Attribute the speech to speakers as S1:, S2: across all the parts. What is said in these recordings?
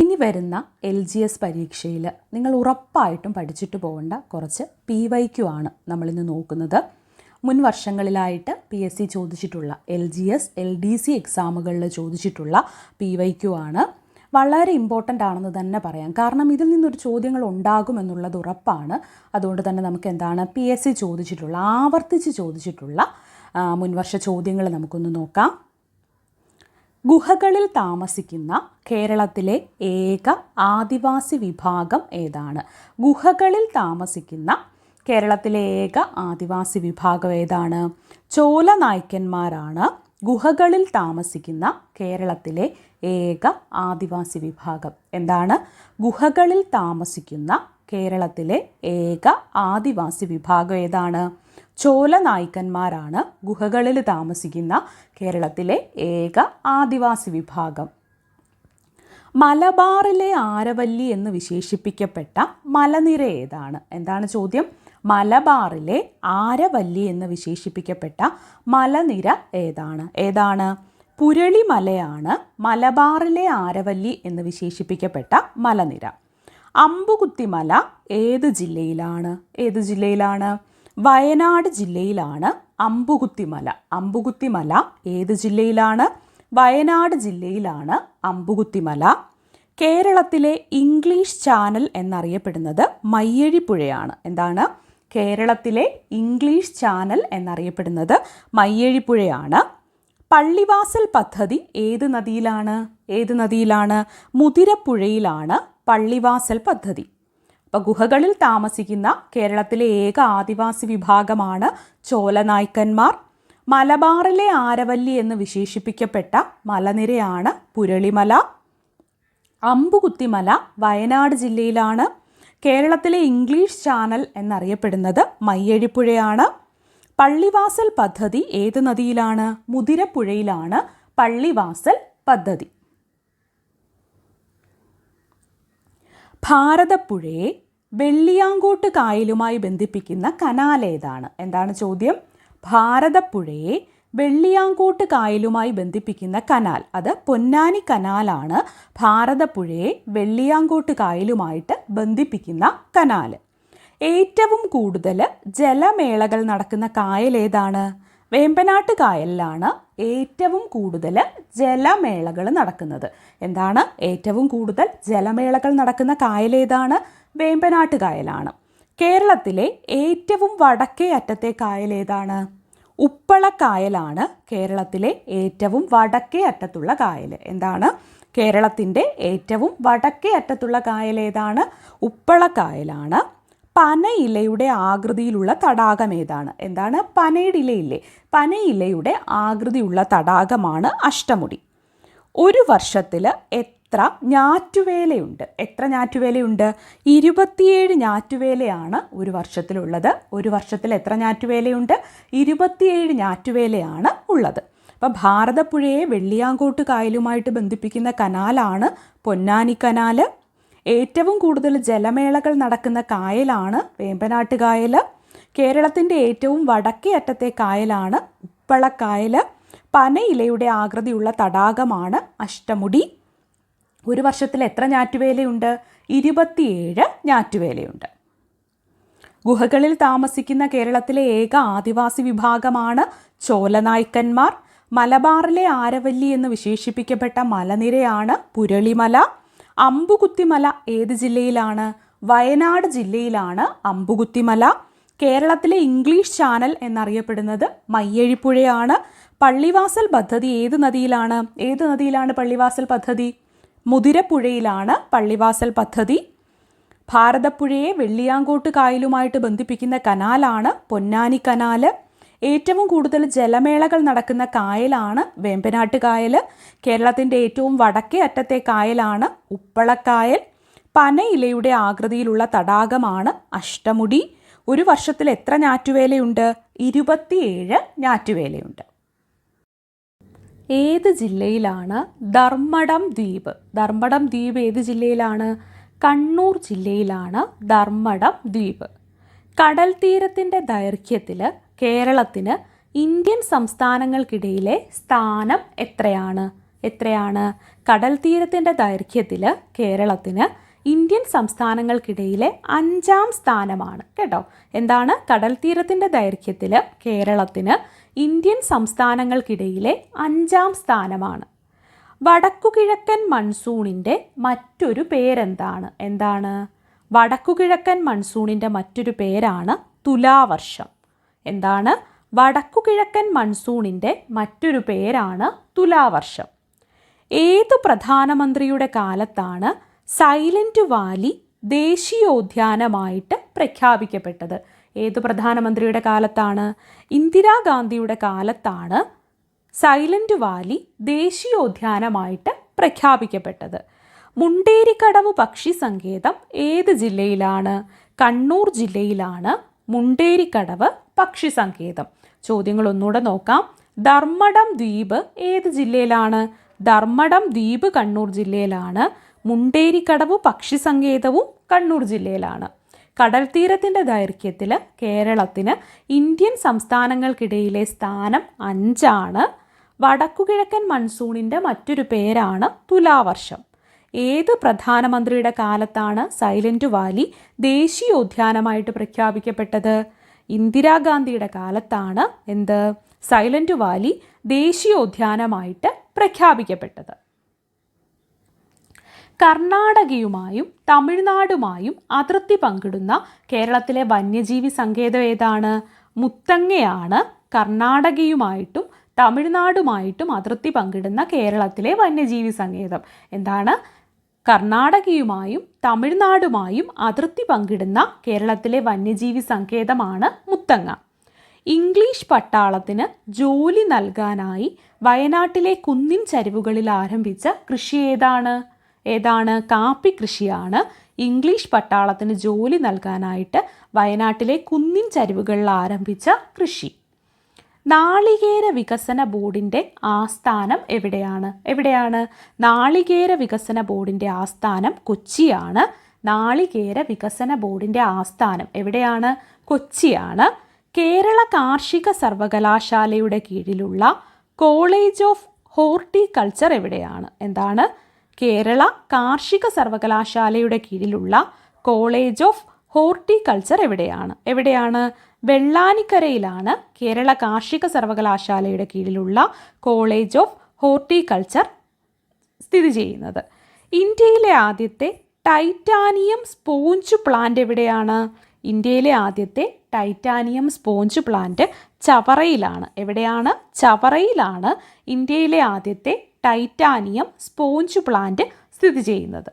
S1: ഇനി വരുന്ന LGS പരീക്ഷയിൽ നിങ്ങൾ ഉറപ്പായിട്ടും പഠിച്ചിട്ട് പോകേണ്ട കുറച്ച് PYQ ആണ് നമ്മളിന്ന് നോക്കുന്നത്. മുൻ വർഷങ്ങളിലായിട്ട് PSC ചോദിച്ചിട്ടുള്ള LGS, LDC എക്സാമുകളിൽ ചോദിച്ചിട്ടുള്ള PYQ ആണ്. വളരെ ഇമ്പോർട്ടൻ്റ് ആണെന്ന് തന്നെ പറയാം. കാരണം ഇതിൽ നിന്നൊരു ചോദ്യങ്ങൾ ഉണ്ടാകുമെന്നുള്ളത് ഉറപ്പാണ്. അതുകൊണ്ട് തന്നെ നമുക്ക് എന്താണ് PSC ചോദിച്ചിട്ടുള്ള, ആവർത്തിച്ച് ചോദിച്ചിട്ടുള്ള മുൻവർഷ ചോദ്യങ്ങൾ നമുക്കൊന്ന് നോക്കാം. ഗുഹകളിൽ താമസിക്കുന്ന കേരളത്തിലെ ഏക ആദിവാസി വിഭാഗം ഏതാണ്? ഗുഹകളിൽ താമസിക്കുന്ന കേരളത്തിലെ ഏക ആദിവാസി വിഭാഗം ഏതാണ്? ചോല നായ്ക്കന്മാരാണ് ഗുഹകളിൽ താമസിക്കുന്ന കേരളത്തിലെ ഏക ആദിവാസി വിഭാഗം. എന്താണ്? ഗുഹകളിൽ താമസിക്കുന്ന കേരളത്തിലെ ഏക ആദിവാസി വിഭാഗം ഏതാണ്? ചോല നായ്ക്കന്മാരാണ് ഗുഹകളിൽ താമസിക്കുന്ന കേരളത്തിലെ ഏക ആദിവാസി വിഭാഗം. മലബാറിലെ ആരവല്ലി എന്ന് വിശേഷിപ്പിക്കപ്പെട്ട മലനിര ഏതാണ്? എന്താണ് ചോദ്യം? മലബാറിലെ ആരവല്ലി എന്ന് വിശേഷിപ്പിക്കപ്പെട്ട മലനിര ഏതാണ്? പുരളിമലയാണ് മലബാറിലെ ആരവല്ലി എന്ന് വിശേഷിപ്പിക്കപ്പെട്ട മലനിര. അമ്പുകുത്തിമല ഏത് ജില്ലയിലാണ്? വയനാട് ജില്ലയിലാണ് അമ്പുകുത്തിമല. അമ്പുകുത്തിമല ഏത് ജില്ലയിലാണ്? വയനാട് ജില്ലയിലാണ് അമ്പുകുത്തിമല. കേരളത്തിലെ ഇംഗ്ലീഷ് ചാനൽ എന്നറിയപ്പെടുന്നത് മയ്യഴിപ്പുഴയാണ്. എന്താണ്? കേരളത്തിലെ ഇംഗ്ലീഷ് ചാനൽ എന്നറിയപ്പെടുന്നത് മയ്യഴിപ്പുഴയാണ്. പള്ളിവാസൽ പദ്ധതി ഏത് നദിയിലാണ്? മുതിരപ്പുഴയിലാണ് പള്ളിവാസൽ പദ്ധതി. അപ്പോൾ ഗുഹകളിൽ താമസിക്കുന്ന കേരളത്തിലെ ഏക ആദിവാസി വിഭാഗമാണ് ചോല നായ്ക്കന്മാർ. മലബാറിലെ ആരവല്ലി എന്ന് വിശേഷിപ്പിക്കപ്പെട്ട മലനിരയാണ് പുരളിമല. അമ്പുകുത്തിമല വയനാട് ജില്ലയിലാണ്. കേരളത്തിലെ ഇംഗ്ലീഷ് ചാനൽ എന്നറിയപ്പെടുന്നത് മയ്യഴിപ്പുഴയാണ്. പള്ളിവാസൽ പദ്ധതി ഏത് നദിയിലാണ്? മുതിരപ്പുഴയിലാണ് പള്ളിവാസൽ പദ്ധതി. ഭാരതപ്പുഴയെ വെള്ളിയാങ്കോട്ട് കായലുമായി ബന്ധിപ്പിക്കുന്ന കനാൽ ഏതാണ്? എന്താണ് ചോദ്യം? ഭാരതപ്പുഴയെ വെള്ളിയാങ്കോട്ട് കായലുമായി ബന്ധിപ്പിക്കുന്ന കനാൽ, അത് പൊന്നാനി കനാലാണ്. ഭാരതപ്പുഴയെ വെള്ളിയാങ്കോട്ട് കായലുമായിട്ട് ബന്ധിപ്പിക്കുന്ന കനാൽ. ഏറ്റവും കൂടുതൽ ജലമേളകൾ നടക്കുന്ന കായൽ ഏതാണ്? വേമ്പനാട്ട് കായലിലാണ് ഏറ്റവും കൂടുതൽ ജലമേളകൾ നടക്കുന്നത്. എന്താണ്? ഏറ്റവും കൂടുതൽ ജലമേളകൾ നടക്കുന്ന കായൽ ഏതാണ്? വേമ്പനാട്ട് കായലാണ്. കേരളത്തിലെ ഏറ്റവും വടക്കേ അറ്റത്തെ കായൽ ഏതാണ്? ഉപ്പളക്കായലാണ് കേരളത്തിലെ ഏറ്റവും വടക്കേ അറ്റത്തുള്ള കായൽ. എന്താണ്? കേരളത്തിൻ്റെ ഏറ്റവും വടക്കേ അറ്റത്തുള്ള കായൽ ഏതാണ്? ഉപ്പളക്കായലാണ്. പനയിലയുടെ ആകൃതിയിലുള്ള തടാകം ഏതാണ്? എന്താണ്? പനയുടെ ഇലയില്ലേ? പനയിലയുടെ ആകൃതിയുള്ള തടാകമാണ് അഷ്ടമുടി. ഒരു വർഷത്തിൽ എത്ര ഞാറ്റുവേലയുണ്ട്? 27 ഞാറ്റുവേലയാണ് ഒരു വർഷത്തിലുള്ളത്. ഒരു വർഷത്തിൽ എത്ര ഞാറ്റുവേലയുണ്ട്? 27 ഞാറ്റുവേലയാണ് ഉള്ളത്. അപ്പോൾ ഭാരതപ്പുഴയെ വെള്ളിയാങ്കോട്ട് കായലുമായിട്ട് ബന്ധിപ്പിക്കുന്ന കനാലാണ് പൊന്നാനി കനാൽ. ഏറ്റവും കൂടുതൽ ജലമേളകൾ നടക്കുന്ന കായലാണ് വേമ്പനാട്ട് കായൽ. കേരളത്തിൻ്റെ ഏറ്റവും വടക്കേ അറ്റത്തെ കായലാണ് ഉപ്പളക്കായൽ. പനയിലയുടെ ആകൃതിയുള്ള തടാകമാണ് അഷ്ടമുടി. ഒരു വർഷത്തിൽ എത്ര ഞാറ്റുവേലയുണ്ട്? 27 ഞാറ്റുവേലയുണ്ട്. ഗുഹകളിൽ താമസിക്കുന്ന കേരളത്തിലെ ഏക ആദിവാസി വിഭാഗമാണ് ചോല നായ്ക്കന്മാർ. മലബാറിലെ ആരവല്ലി എന്ന് വിശേഷിപ്പിക്കപ്പെട്ട മലനിരയാണ് പുരളിമല. അമ്പുകുത്തിമല ഏത് ജില്ലയിലാണ്? വയനാട് ജില്ലയിലാണ് അമ്പുകുത്തിമല. കേരളത്തിലെ ഇംഗ്ലീഷ് ചാനൽ എന്നറിയപ്പെടുന്നത് മയ്യഴിപ്പുഴയാണ്. പള്ളിവാസൽ പദ്ധതി ഏത് നദിയിലാണ് പള്ളിവാസൽ പദ്ധതി? മുതിരപ്പുഴയിലാണ് പള്ളിവാസൽ പദ്ധതി. ഭാരതപ്പുഴയെ വെള്ളിയാങ്കോട്ട് കായലുമായിട്ട് ബന്ധിപ്പിക്കുന്ന കനാലാണ് പൊന്നാനി കനാൽ. ഏറ്റവും കൂടുതൽ ജലമേളകൾ നടക്കുന്ന കായലാണ് വേമ്പനാട്ട് കായൽ. കേരളത്തിൻ്റെ ഏറ്റവും വടക്കേ അറ്റത്തെ കായലാണ് ഉപ്പളക്കായൽ. പനയിലയുടെ ആകൃതിയിലുള്ള തടാകമാണ് അഷ്ടമുടി. ഒരു വർഷത്തിൽ എത്ര ഞാറ്റുവേലയുണ്ട്? 27 ഞാറ്റുവേലയുണ്ട്. ഏത് ജില്ലയിലാണ് ധർമ്മടം ദ്വീപ്? ധർമ്മടം ദ്വീപ് ഏത് ജില്ലയിലാണ്? കണ്ണൂർ ജില്ലയിലാണ് ധർമ്മടം ദ്വീപ്. കടൽ തീരത്തിൻ്റെ ദൈർഘ്യത്തിൽ കേരളത്തിന് ഇന്ത്യൻ സംസ്ഥാനങ്ങൾക്കിടയിലെ സ്ഥാനം എത്രയാണ്? എത്രയാണ്? കടൽ തീരത്തിൻ്റെ ദൈർഘ്യത്തിൽ കേരളത്തിന് ഇന്ത്യൻ സംസ്ഥാനങ്ങൾക്കിടയിലെ 5ാം സ്ഥാനമാണ് കേട്ടോ. എന്താണ്? കടൽ തീരത്തിൻ്റെ ദൈർഘ്യത്തിൽ കേരളത്തിന് ഇന്ത്യൻ സംസ്ഥാനങ്ങൾക്കിടയിലെ 5ാം സ്ഥാനമാണ്. വടക്കുകിഴക്കൻ മൺസൂണിൻ്റെ മറ്റൊരു പേരെന്താണ്? എന്താണ്? വടക്കുകിഴക്കൻ മൺസൂണിൻ്റെ മറ്റൊരു പേരാണ് തുലാവർഷം. എന്താണ്? വടക്കുകിഴക്കൻ മൺസൂണിൻ്റെ മറ്റൊരു പേരാണ് തുലാവർഷം. ഏതു പ്രധാനമന്ത്രിയുടെ കാലത്താണ് സൈലന്റ് വാലി ദേശീയോദ്യാനമായിട്ട് പ്രഖ്യാപിക്കപ്പെട്ടത്? ഏതു പ്രധാനമന്ത്രിയുടെ കാലത്താണ്? ഇന്ദിരാഗാന്ധിയുടെ കാലത്താണ് സൈലന്റ് വാലി ദേശീയോദ്യാനമായിട്ട് പ്രഖ്യാപിക്കപ്പെട്ടത്. മുണ്ടേരിക്കടവ് പക്ഷി സങ്കേതം ഏത് ജില്ലയിലാണ്? കണ്ണൂർ ജില്ലയിലാണ് മുണ്ടേരിക്കടവ് പക്ഷി സങ്കേതം. ചോദ്യങ്ങൾ ഒന്നുകൂടെ നോക്കാം. ധർമ്മടം ദ്വീപ് ഏത് ജില്ലയിലാണ്? ധർമ്മടം ദ്വീപ് കണ്ണൂർ ജില്ലയിലാണ്. മുണ്ടേരിക്കടവ് പക്ഷി സങ്കേതവും കണ്ണൂർ ജില്ലയിലാണ്. കടൽ തീരത്തിൻ്റെ ദൈർഘ്യത്തിൽ കേരളത്തിന് ഇന്ത്യൻ സംസ്ഥാനങ്ങൾക്കിടയിലെ സ്ഥാനം 5ആണ്. വടക്കുകിഴക്കൻ മൺസൂണിൻ്റെ മറ്റൊരു പേരാണ് തുലാവർഷം. ഏത് പ്രധാനമന്ത്രിയുടെ കാലത്താണ് സൈലന്റ് വാലി ദേശീയോദ്യാനമായിട്ട് പ്രഖ്യാപിക്കപ്പെട്ടത്? ഇന്ദിരാഗാന്ധിയുടെ കാലത്താണ് എന്ത്? Silent Valley ദേശീയോദ്യാനമായിട്ട് പ്രഖ്യാപിക്കപ്പെട്ടത്. കർണാടകയുമായും തമിഴ്നാടുമായും അതിർത്തി പങ്കിടുന്ന കേരളത്തിലെ വന്യജീവി സങ്കേതം ഏതാണ്? മുത്തങ്ങയാണ് കർണാടകയുമായിട്ടും തമിഴ്നാടുമായിട്ടും അതിർത്തി പങ്കിടുന്ന കേരളത്തിലെ വന്യജീവി സങ്കേതം. എന്താണ്? കർണാടകയുമായും തമിഴ്നാടുമായും അതിർത്തി പങ്കിടുന്ന കേരളത്തിലെ വന്യജീവി സങ്കേതമാണ് മുത്തങ്ങ. ഇംഗ്ലീഷ് പട്ടാളത്തിന് ജോലി നൽകാനായി വയനാട്ടിലെ കുന്നിൻ ചരിവുകളിൽ ആരംഭിച്ച കൃഷി ഏതാണ്? കാപ്പി കൃഷിയാണ്. ഇംഗ്ലീഷ് പട്ടാളത്തിന് ജോലി നൽകാനായിട്ട് വയനാട്ടിലെ കുന്നിൻ ചരിവുകളിൽ ആരംഭിച്ച കൃഷി. നാളികേര വികസന ബോർഡിൻ്റെ ആസ്ഥാനം എവിടെയാണ്? നാളികേര വികസന ബോർഡിൻ്റെ ആസ്ഥാനം കൊച്ചിയാണ്. നാളികേര വികസന ബോർഡിൻ്റെ ആസ്ഥാനം എവിടെയാണ്? കൊച്ചിയാണ്. കേരള കാർഷിക സർവകലാശാലയുടെ കീഴിലുള്ള കോളേജ് ഓഫ് ഹോർട്ടിക്കൾച്ചർ എവിടെയാണ്? എന്താണ്? കേരള കാർഷിക സർവകലാശാലയുടെ കീഴിലുള്ള കോളേജ് ഓഫ് ഹോർട്ടിക്കൾച്ചർ എവിടെയാണ്? വെള്ളാനിക്കരയിലാണ് കേരള കാർഷിക സർവകലാശാലയുടെ കീഴിലുള്ള കോളേജ് ഓഫ് ഹോർട്ടിക്കൾച്ചർ സ്ഥിതി ചെയ്യുന്നത്. ഇന്ത്യയിലെ ആദ്യത്തെ ടൈറ്റാനിയം സ്പോഞ്ച് പ്ലാന്റ് എവിടെയാണ്? ഇന്ത്യയിലെ ആദ്യത്തെ ടൈറ്റാനിയം സ്പോഞ്ച് പ്ലാന്റ് ചവറയിലാണ്. എവിടെയാണ്? ചവറയിലാണ് ഇന്ത്യയിലെ ആദ്യത്തെ ടൈറ്റാനിയം സ്പോഞ്ച് പ്ലാന്റ് സ്ഥിതി ചെയ്യുന്നത്.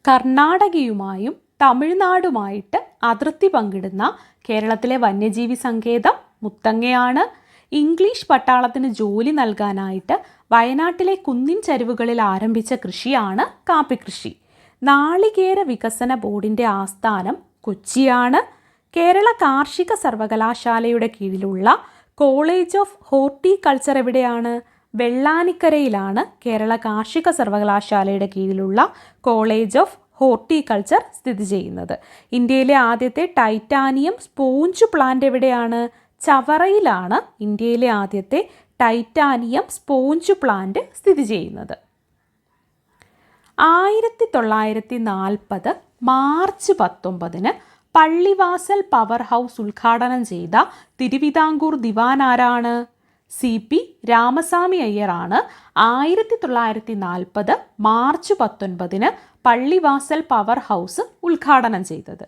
S1: കർണാടകയുമായും തമിഴ്നാടുമായിട്ട് അതിർത്തി പങ്കിടുന്ന കേരളത്തിലെ വന്യജീവി സങ്കേതം മുത്തങ്ങയാണ്. ഇംഗ്ലീഷ് പട്ടാളത്തിന് ജോലി നൽകാനായിട്ട് വയനാട്ടിലെ കുന്നിൻ ചരിവുകളിൽ ആരംഭിച്ച കൃഷിയാണ് കാപ്പിക്കൃഷി. നാളികേര വികസന ബോർഡിൻ്റെ ആസ്ഥാനം കൊച്ചിയാണ്. കേരള കാർഷിക സർവകലാശാലയുടെ കീഴിലുള്ള കോളേജ് ഓഫ് ഹോർട്ടിക്കൾച്ചർ എവിടെയാണ്? വെള്ളാനിക്കരയിലാണ് കേരള കാർഷിക സർവകലാശാലയുടെ കീഴിലുള്ള കോളേജ് ഓഫ് ഹോർട്ടിക്കൾച്ചർ സ്ഥിതി ചെയ്യുന്നത്. ഇന്ത്യയിലെ ആദ്യത്തെ ടൈറ്റാനിയം സ്പോഞ്ച് പ്ലാന്റ് എവിടെയാണ്? ചവറയിലാണ് ഇന്ത്യയിലെ ആദ്യത്തെ ടൈറ്റാനിയം സ്പോഞ്ച് പ്ലാന്റ് സ്ഥിതി ചെയ്യുന്നത്. 1940 മാർച്ച് 19 പള്ളിവാസൽ പവർ ഹൗസ് ഉദ്ഘാടനം ചെയ്ത തിരുവിതാംകൂർ ദിവാൻ ആരാണ്? CP രാമസ്വാമി അയ്യറാണ് 1940 മാർച്ച് 19 പള്ളിവാസൽ പവർ ഹൗസ് ഉദ്ഘാടനം ചെയ്തത്.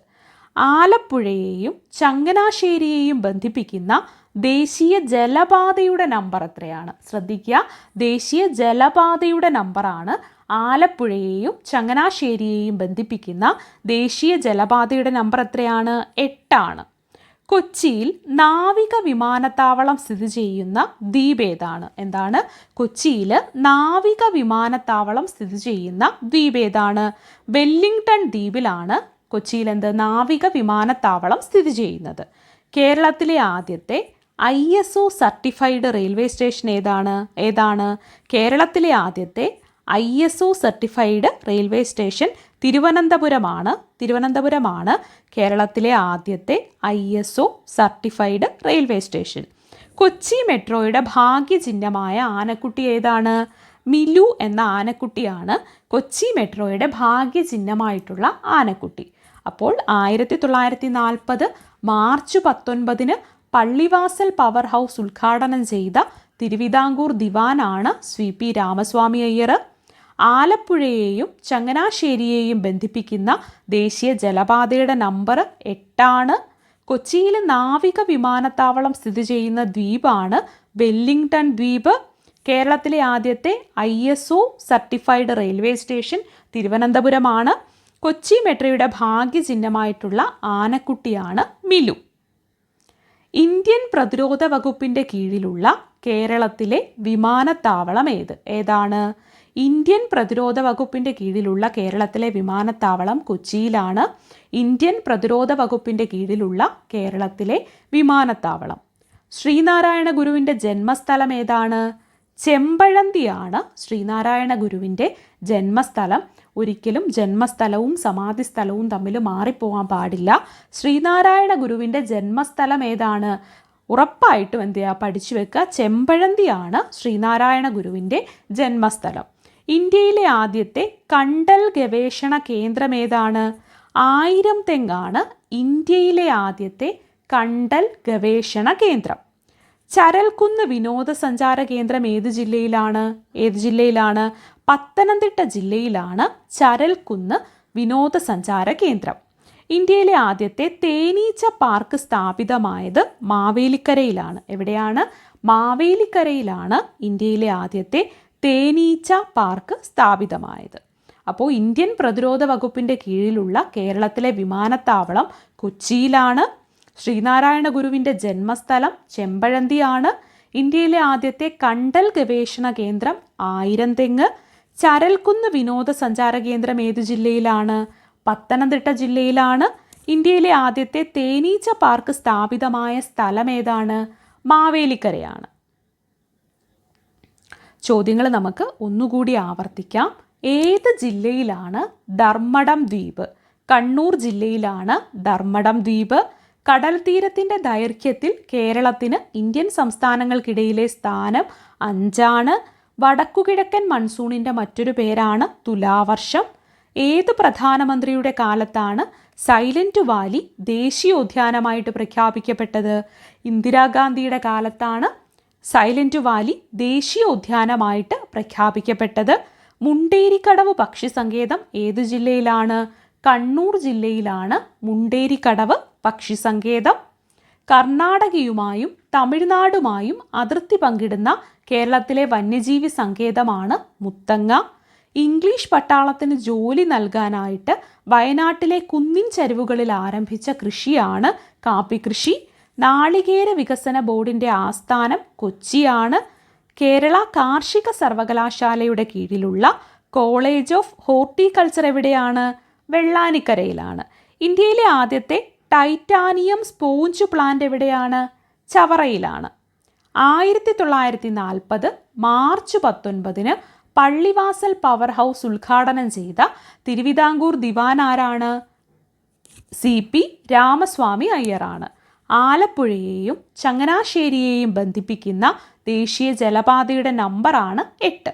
S1: ആലപ്പുഴയെയും ചങ്ങനാശ്ശേരിയെയും ബന്ധിപ്പിക്കുന്ന ദേശീയ ജലപാതയുടെ നമ്പർ എത്രയാണ്? ശ്രദ്ധിക്കുക, ദേശീയ ജലപാതയുടെ നമ്പറാണ് ആലപ്പുഴയെയും ചങ്ങനാശ്ശേരിയെയും ബന്ധിപ്പിക്കുന്ന ദേശീയ ജലപാതയുടെ നമ്പർ എത്രയാണ്? 8ആണ്. കൊച്ചിയിൽ നാവിക വിമാനത്താവളം സ്ഥിതി ചെയ്യുന്ന ദ്വീപ് ഏതാണ്? എന്താണ്? കൊച്ചിയിൽ നാവിക വിമാനത്താവളം സ്ഥിതി ചെയ്യുന്ന ദ്വീപ് ഏതാണ്? വെല്ലിംഗ്ടൺ ദ്വീപിലാണ് കൊച്ചിയിൽ നാവിക വിമാനത്താവളം സ്ഥിതി ചെയ്യുന്നത്. കേരളത്തിലെ ആദ്യത്തെ ISO സർട്ടിഫൈഡ് റെയിൽവേ സ്റ്റേഷൻ ഏതാണ്? കേരളത്തിലെ ആദ്യത്തെ ISO സർട്ടിഫൈഡ് റെയിൽവേ സ്റ്റേഷൻ തിരുവനന്തപുരമാണ് കേരളത്തിലെ ആദ്യത്തെ ISO certified railway station. Kochi മെട്രോയുടെ ഭാഗ്യചിഹ്നമായ ആനക്കുട്ടി ഏതാണ്? മിലു എന്ന ആനക്കുട്ടിയാണ് കൊച്ചി മെട്രോയുടെ ഭാഗ്യചിഹ്നമായിട്ടുള്ള ആനക്കുട്ടി. അപ്പോൾ 1940 മാർച്ച് 19 പള്ളിവാസൽ പവർ ഹൗസ് ഉദ്ഘാടനം ചെയ്ത തിരുവിതാംകൂർ ദിവാനാണ് CP രാമസ്വാമി അയ്യർ. ആലപ്പുഴയെയും ചങ്ങനാശ്ശേരിയെയും ബന്ധിപ്പിക്കുന്ന ദേശീയ ജലപാതയുടെ നമ്പർ 8. കൊച്ചിയിൽ നാവിക വിമാനത്താവളം സ്ഥിതി ചെയ്യുന്ന ദ്വീപാണ് വെല്ലിംഗ്ടൺ ദ്വീപ്. കേരളത്തിലെ ആദ്യത്തെ ISO സർട്ടിഫൈഡ് റെയിൽവേ സ്റ്റേഷൻ തിരുവനന്തപുരമാണ്. കൊച്ചി മെട്രോയുടെ ഭാഗ്യചിഹ്നമായിട്ടുള്ള ആനക്കുട്ടിയാണ് മിലു. ഇന്ത്യൻ പ്രതിരോധ വകുപ്പിൻ്റെ കീഴിലുള്ള കേരളത്തിലെ വിമാനത്താവളം ഏതാണ്? ഇന്ത്യൻ പ്രതിരോധ വകുപ്പിൻ്റെ കീഴിലുള്ള കേരളത്തിലെ വിമാനത്താവളം കൊച്ചിയിലാണ്. ഇന്ത്യൻ പ്രതിരോധ വകുപ്പിൻ്റെ കീഴിലുള്ള കേരളത്തിലെ വിമാനത്താവളം. ശ്രീനാരായണ ഗുരുവിൻ്റെ ജന്മസ്ഥലം ഏതാണ്? ചെമ്പഴന്തിയാണ് ശ്രീനാരായണ ഗുരുവിൻ്റെ ജന്മസ്ഥലം. ഒരിക്കലും ജന്മസ്ഥലവും സമാധിസ്ഥലവും തമ്മിൽ മാറിപ്പോകാൻ പാടില്ല. ശ്രീനാരായണ ഗുരുവിൻ്റെ ജന്മസ്ഥലം ഏതാണ്? ഉറപ്പായിട്ടും പഠിച്ചു വെക്കുക. ചെമ്പഴന്തിയാണ് ശ്രീനാരായണ ഗുരുവിൻ്റെ ജന്മസ്ഥലം. ഇന്ത്യയിലെ ആദ്യത്തെ കണ്ടൽ ഗവേഷണ കേന്ദ്രം ഏതാണ്? 1000 തെങ്ങാണ് ഇന്ത്യയിലെ ആദ്യത്തെ കണ്ടൽ ഗവേഷണ കേന്ദ്രം. ചരൽക്കുന്ന് വിനോദസഞ്ചാര കേന്ദ്രം ഏത് ജില്ലയിലാണ്? പത്തനംതിട്ട ജില്ലയിലാണ് ചരൽക്കുന്ന് വിനോദസഞ്ചാര കേന്ദ്രം. ഇന്ത്യയിലെ ആദ്യത്തെ തേനീച്ച പാർക്ക് സ്ഥാപിതമായത് മാവേലിക്കരയിലാണ്. എവിടെയാണ്? മാവേലിക്കരയിലാണ് ഇന്ത്യയിലെ ആദ്യത്തെ തേനീച്ച പാർക്ക് സ്ഥാപിതമായത്. അപ്പോൾ ഇന്ത്യൻ പ്രതിരോധ വകുപ്പിൻ്റെ കീഴിലുള്ള കേരളത്തിലെ വിമാനത്താവളം കൊച്ചിയിലാണ്. ശ്രീനാരായണ ഗുരുവിൻ്റെ ജന്മസ്ഥലം ചെമ്പഴന്തിയാണ്. ഇന്ത്യയിലെ ആദ്യത്തെ കണ്ടൽ ഗവേഷണ കേന്ദ്രം 1000 തെങ്ങ്. ചരൽക്കുന്ന് വിനോദസഞ്ചാര കേന്ദ്രം ഏത് ജില്ലയിലാണ്? പത്തനംതിട്ട ജില്ലയിലാണ്. ഇന്ത്യയിലെ ആദ്യത്തെ തേനീച്ച പാർക്ക് സ്ഥാപിതമായ സ്ഥലം ഏതാണ്? മാവേലിക്കരയാണ്. ചോദ്യങ്ങൾ നമുക്ക് ഒന്നുകൂടി ആവർത്തിക്കാം. ഏത് ജില്ലയിലാണ് ധർമ്മടം ദ്വീപ്? കണ്ണൂർ ജില്ലയിലാണ് ധർമ്മടം ദ്വീപ്. കടൽ തീരത്തിൻ്റെ ദൈർഘ്യത്തിൽ കേരളത്തിന് ഇന്ത്യൻ സംസ്ഥാനങ്ങൾക്കിടയിലെ സ്ഥാനം 5. വടക്കുകിഴക്കൻ മൺസൂണിൻ്റെ മറ്റൊരു പേരാണ് തുലാവർഷം. ഏത് പ്രധാനമന്ത്രിയുടെ കാലത്താണ് സൈലന്റ് വാലി ദേശീയോദ്യാനമായിട്ട് പ്രഖ്യാപിക്കപ്പെട്ടത്? ഇന്ദിരാഗാന്ധിയുടെ കാലത്താണ് സൈലന്റ് വാലി ദേശീയോദ്യാനമായിട്ട് പ്രഖ്യാപിക്കപ്പെട്ടത്. മുണ്ടേരിക്കടവ് പക്ഷി സങ്കേതം ഏത് ജില്ലയിലാണ്? കണ്ണൂർ ജില്ലയിലാണ് മുണ്ടേരിക്കടവ് പക്ഷി സങ്കേതം. കർണാടകയുമായും തമിഴ്നാടുമായും അതിർത്തി പങ്കിടുന്ന കേരളത്തിലെ വന്യജീവി സങ്കേതമാണ് മുത്തങ്ങ. ഇംഗ്ലീഷ് പട്ടാളത്തിന് ജോലി നൽകാനായിട്ട് വയനാട്ടിലെ കുന്നിൻ ചരിവുകളിൽ ആരംഭിച്ച കൃഷിയാണ് കാപ്പി കൃഷി. നാളികേര വികസന ബോർഡിൻ്റെ ആസ്ഥാനം കൊച്ചിയാണ്. കേരള കാർഷിക സർവകലാശാലയുടെ കീഴിലുള്ള കോളേജ് ഓഫ് ഹോർട്ടിക്കൾച്ചർ എവിടെയാണ്? വെള്ളാനിക്കരയിലാണ്. ഇന്ത്യയിലെ ആദ്യത്തെ ടൈറ്റാനിയം സ്പോഞ്ച് പ്ലാന്റ് എവിടെയാണ്? ചവറയിലാണ്. 1940 മാർച്ച് 19 പള്ളിവാസൽ പവർ ഹൗസ് ഉദ്ഘാടനം ചെയ്ത തിരുവിതാംകൂർ ദിവാൻ ആരാണ്? CP രാമസ്വാമി അയ്യറാണ്. ആലപ്പുഴയെയും ചങ്ങനാശ്ശേരിയെയും ബന്ധിപ്പിക്കുന്ന ദേശീയ ജലപാതയുടെ നമ്പറാണ് 8.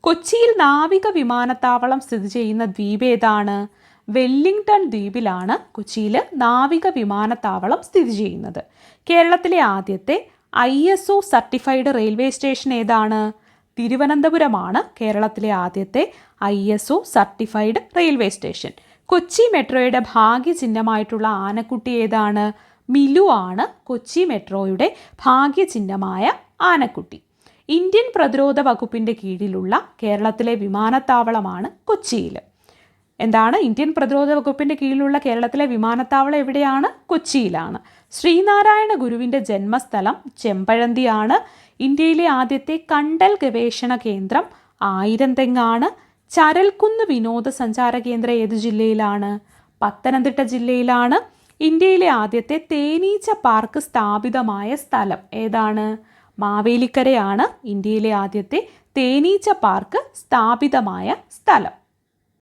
S1: കൊച്ചിയിൽ നാവിക വിമാനത്താവളം സ്ഥിതി ചെയ്യുന്ന ദ്വീപ് ഏതാണ്? വെല്ലിംഗ്ടൺ ദ്വീപിലാണ് കൊച്ചിയിൽ നാവിക വിമാനത്താവളം സ്ഥിതി ചെയ്യുന്നത്. കേരളത്തിലെ ആദ്യത്തെ ISO സർട്ടിഫൈഡ് റെയിൽവേ സ്റ്റേഷൻ ഏതാണ്? തിരുവനന്തപുരമാണ് കേരളത്തിലെ ആദ്യത്തെ ISO certified railway station. Kochi മെട്രോയുടെ ഭാഗ്യചിഹ്നമായിട്ടുള്ള ആനക്കുട്ടി ഏതാണ്? മിലു ആണ് കൊച്ചി മെട്രോയുടെ ഭാഗ്യചിഹ്നമായ ആനക്കുട്ടി. ഇന്ത്യൻ പ്രതിരോധ വകുപ്പിൻ്റെ കീഴിലുള്ള കേരളത്തിലെ വിമാനത്താവളമാണ് കൊച്ചിയിൽ. ഇന്ത്യൻ പ്രതിരോധ വകുപ്പിൻ്റെ കീഴിലുള്ള കേരളത്തിലെ വിമാനത്താവളം എവിടെയാണ്? കൊച്ചിയിലാണ്. ശ്രീനാരായണ ഗുരുവിൻ്റെ ജന്മസ്ഥലം ചെമ്പഴന്തിയാണ്. ഇന്ത്യയിലെ ആദ്യത്തെ കണ്ടൽ ഗവേഷണ കേന്ദ്രം 1000 തെങ്ങാണ്. ചരൽക്കുന്ന് വിനോദസഞ്ചാര കേന്ദ്രം ഏത് ജില്ലയിലാണ്? പത്തനംതിട്ട ജില്ലയിലാണ്. ഇന്ത്യയിലെ ആദ്യത്തെ തേനീച്ച പാർക്ക് സ്ഥാപിതമായ സ്ഥലം ഏതാണ്? മാവേലിക്കരയാണ് ഇന്ത്യയിലെ ആദ്യത്തെ തേനീച്ച പാർക്ക് സ്ഥാപിതമായ സ്ഥലം.